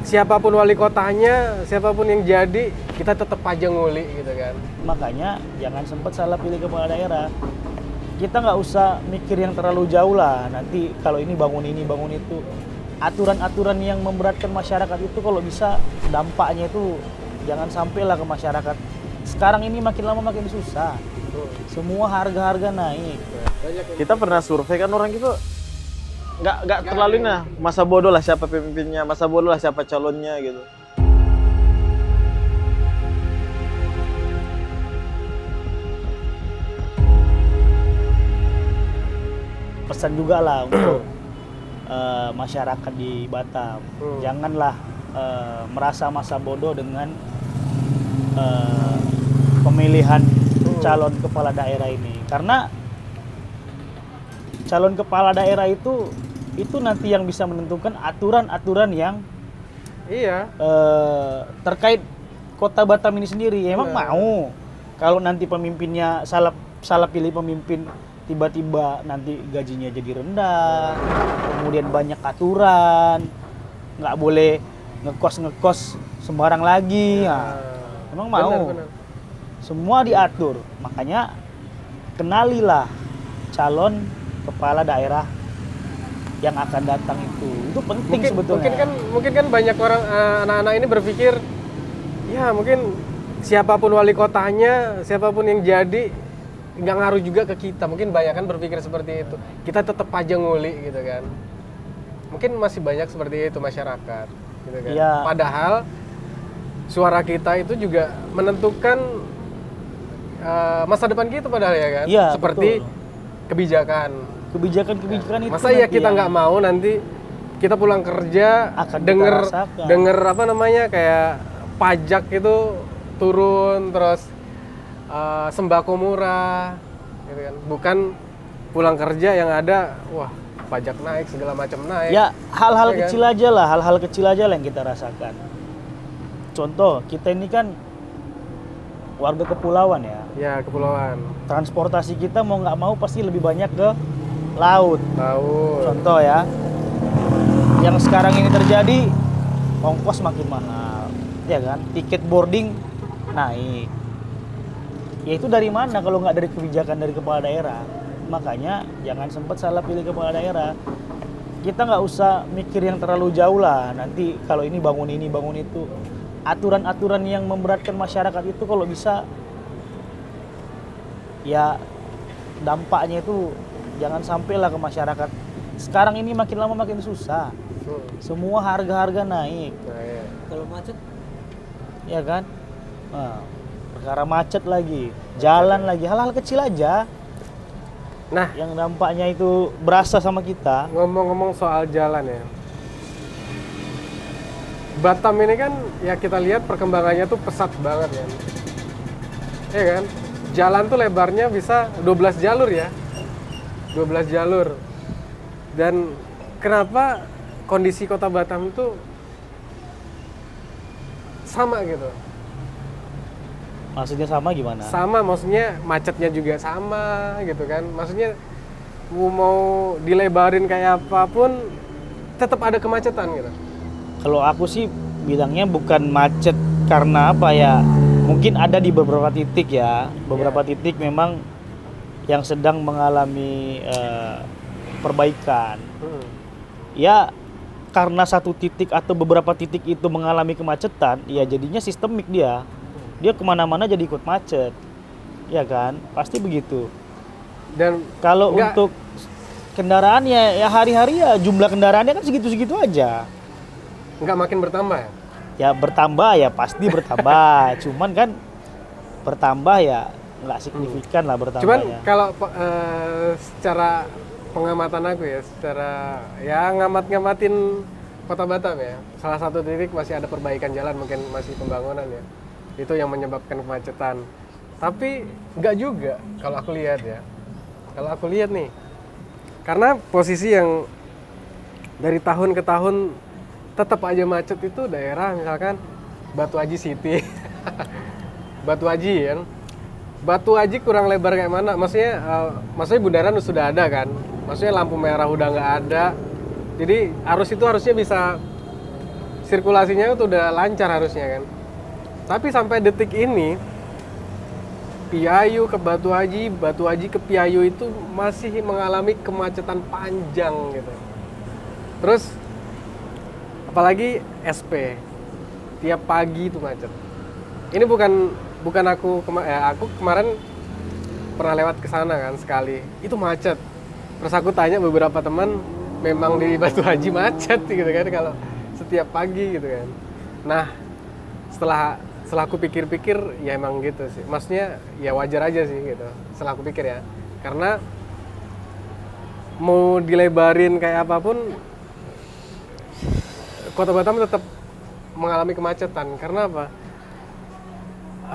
siapapun wali kotanya, siapapun yang jadi, kita tetap aja nguli gitu kan. Makanya jangan sempat salah pilih kepala daerah. Kita nggak usah mikir yang terlalu jauh lah. Nanti kalau ini, bangun itu. Aturan-aturan yang memberatkan masyarakat itu kalau bisa dampaknya itu jangan sampailah ke masyarakat. Sekarang ini makin lama makin susah. Semua harga-harga naik. Kita pernah survei kan, orang itu nggak terlalu nah masa bodoh lah siapa pemimpinnya, masa bodoh lah siapa calonnya gitu. Pesan juga lah untuk masyarakat di Batam, janganlah merasa masa bodoh dengan pemilihan calon kepala daerah ini, karena calon kepala daerah itu nanti yang bisa menentukan aturan-aturan yang terkait kota Batam ini sendiri. Emang mau kalau nanti pemimpinnya salah pilih pemimpin, tiba-tiba nanti gajinya jadi rendah, kemudian banyak aturan, nggak boleh ngekos sembarang lagi. Emang mau? Benar. Semua diatur, makanya kenalilah calon kepala daerah yang akan datang itu penting sebetulnya. Mungkin kan banyak orang, anak-anak ini berpikir, ya mungkin siapapun wali kotanya, siapapun yang jadi, nggak ngaruh juga ke kita. Mungkin banyak kan berpikir seperti itu. Kita tetap aja nguli gitu kan. Mungkin masih banyak seperti itu masyarakat gitu kan. Ya. Padahal suara kita itu juga menentukan masa depan kita padahal ya kan. Ya, seperti betul. kebijakan itu. Masa ya kita nggak mau nanti kita pulang kerja akan denger apa namanya, kayak pajak itu turun, terus sembako murah gitu kan. Bukan pulang kerja yang ada wah pajak naik, segala macam naik. Ya, hal-hal ya kecil kan? aja lah, hal-hal kecil aja lah yang kita rasakan. Contoh, kita ini kan warga kepulauan ya. Ya, kepulauan. Transportasi kita mau nggak mau pasti lebih banyak ke laut. Contoh ya, yang sekarang ini terjadi, ongkos makin mahal, ya kan? Tiket boarding naik. Ya itu dari mana kalau nggak dari kebijakan dari kepala daerah? Makanya jangan sempat salah pilih kepala daerah. Kita nggak usah mikir yang terlalu jauh lah. Nanti kalau ini, bangun itu. Aturan-aturan yang memberatkan masyarakat itu kalau bisa, ya dampaknya itu jangan sampailah ke masyarakat. Sekarang ini makin lama makin susah. Semua harga-harga naik. Kalau macet? Ya kan? Nah, perkara macet lagi, jalan lagi, hal-hal kecil aja. Nah, yang dampaknya itu berasa sama kita. Ngomong-ngomong soal jalan ya. Batam ini kan ya kita lihat perkembangannya tuh pesat banget kan. Ya kan? Jalan tuh lebarnya bisa 12 jalur ya. 12 jalur. Dan kenapa kondisi kota Batam itu sama gitu? Maksudnya sama gimana? Sama, maksudnya macetnya juga sama gitu kan. Maksudnya mau dilebarin kayak apapun tetap ada kemacetan gitu. Kalau aku sih bilangnya bukan macet karena apa ya, mungkin ada di beberapa titik ya, beberapa titik memang yang sedang mengalami perbaikan. Ya karena satu titik atau beberapa titik itu mengalami kemacetan, ya jadinya sistemik dia kemana-mana jadi ikut macet, ya kan, pasti begitu. Dan kalau untuk kendaraan ya hari-hari ya jumlah kendaraannya kan segitu-segitu aja. Nggak makin bertambah ya? Ya bertambah ya pasti bertambah, cuman kan bertambah ya nggak signifikan lah bertambahnya. Cuman kalau secara pengamatan aku ya, secara ya ngamatin kota Batam ya, salah satu titik masih ada perbaikan jalan, mungkin masih pembangunan ya, itu yang menyebabkan kemacetan. Tapi nggak juga kalau aku lihat ya, kalau aku lihat nih, karena posisi yang dari tahun ke tahun tetap aja macet itu daerah misalkan Batu Aji City. Batu Aji kan. Batu Aji kurang lebar kayak mana? Maksudnya bundaran sudah ada kan. Maksudnya lampu merah udah nggak ada. Jadi arus itu harusnya bisa sirkulasinya itu udah lancar harusnya kan. Tapi sampai detik ini Piayu ke Batu Haji ke Piayu itu masih mengalami kemacetan panjang gitu. Terus apalagi SP tiap pagi itu macet. Ini bukan aku kemarin pernah lewat ke sana kan sekali. Itu macet. Terus aku tanya beberapa teman, memang di Batu Haji macet gitu kan kalau setiap pagi gitu kan. Nah, setelah aku pikir-pikir ya emang gitu sih. Maksudnya ya wajar aja sih gitu. Setelah aku pikir ya. Karena mau dilebarin kayak apapun Kota Batam tetap mengalami kemacetan. Karena apa?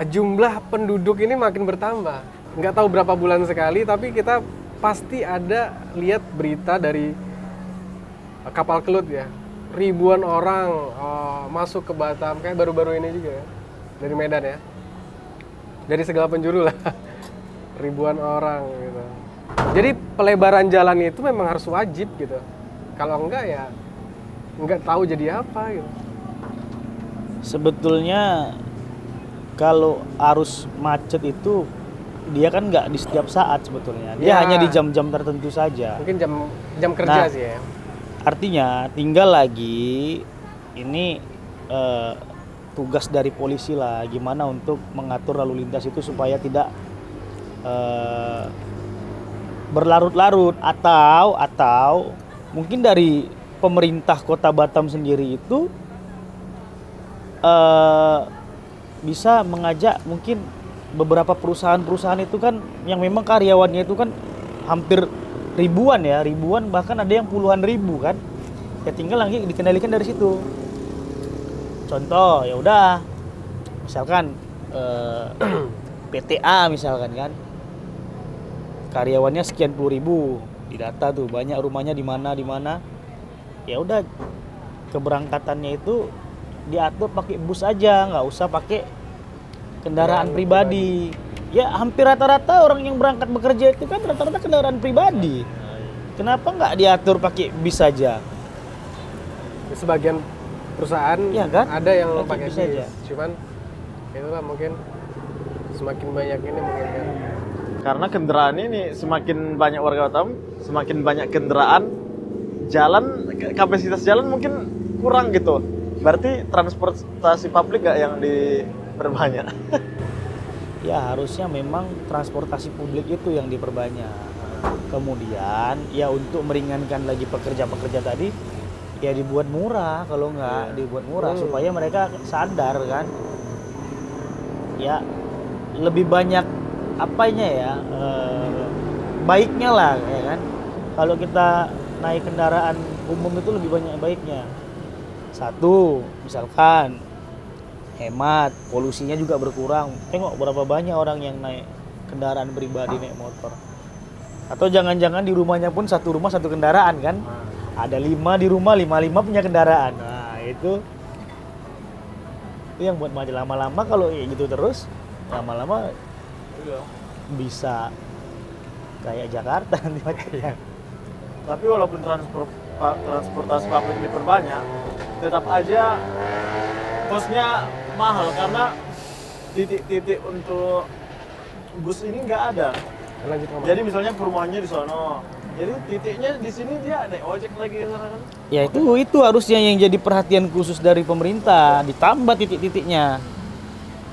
Jumlah penduduk ini makin bertambah. Nggak tahu berapa bulan sekali, tapi kita pasti ada lihat berita dari kapal kelut ya. Ribuan orang masuk ke Batam, kayak baru-baru ini juga ya. Dari Medan ya. Dari segala penjuru lah. Ribuan orang gitu. Jadi pelebaran jalan itu memang harus wajib gitu. Kalau enggak ya enggak tahu jadi apa gitu. Sebetulnya kalau arus macet itu dia kan nggak di setiap saat sebetulnya. Dia Ya. hanya di jam-jam tertentu saja. Mungkin jam kerja Nah, sih ya. Artinya tinggal lagi ini tugas dari polisi lah, gimana untuk mengatur lalu lintas itu supaya tidak berlarut-larut, atau mungkin dari pemerintah Kota Batam sendiri itu bisa mengajak mungkin beberapa perusahaan-perusahaan itu kan yang memang karyawannya itu kan hampir ribuan bahkan ada yang puluhan ribu kan, ya tinggal lagi dikendalikan dari situ. Contoh ya udah misalkan PTA misalkan kan karyawannya sekian puluh ribu, didata tuh banyak rumahnya di mana, ya udah keberangkatannya itu diatur pakai bus aja, nggak usah pakai kendaraan pribadi. Ya hampir rata-rata orang yang berangkat bekerja itu kan rata-rata kendaraan pribadi. Kenapa nggak diatur pakai bis saja? Sebagian perusahaan Ya kan? ada yang Pakai pakai bis bis. aja. Cuman itulah mungkin semakin banyak ini mungkin kan. Karena kendaraan ini semakin banyak warga Batam, semakin banyak kendaraan, jalan kapasitas jalan mungkin kurang gitu. Berarti transportasi publik gak yang diperbanyak? Ya harusnya memang transportasi publik itu yang diperbanyak. Kemudian ya untuk meringankan lagi pekerja-pekerja tadi ya dibuat murah, kalau nggak dibuat murah supaya mereka sadar kan. Ya lebih banyak apanya ya baiknya lah ya kan. Kalau kita naik kendaraan umum itu lebih banyak baiknya. Satu, misalkan hemat, polusinya juga berkurang. Tengok berapa banyak orang yang naik kendaraan pribadi, naik motor. Atau jangan-jangan di rumahnya pun satu rumah satu kendaraan kan. Ada 5 di rumah, 5 punya kendaraan. Nah itu yang buat macet. Lama-lama kalau kayak gitu terus, lama-lama bisa kayak Jakarta nanti macetnya. Tapi walaupun transportasi publik diperbanyak, tetap aja kosnya mahal karena titik-titik untuk bus ini nggak ada. Lanjut ngomong. Jadi misalnya perumahannya di sono, jadi titiknya di sini dia naik ojek lagi ke sana kan? Ya itu harusnya yang jadi perhatian khusus dari pemerintah, ditambah titik-titiknya.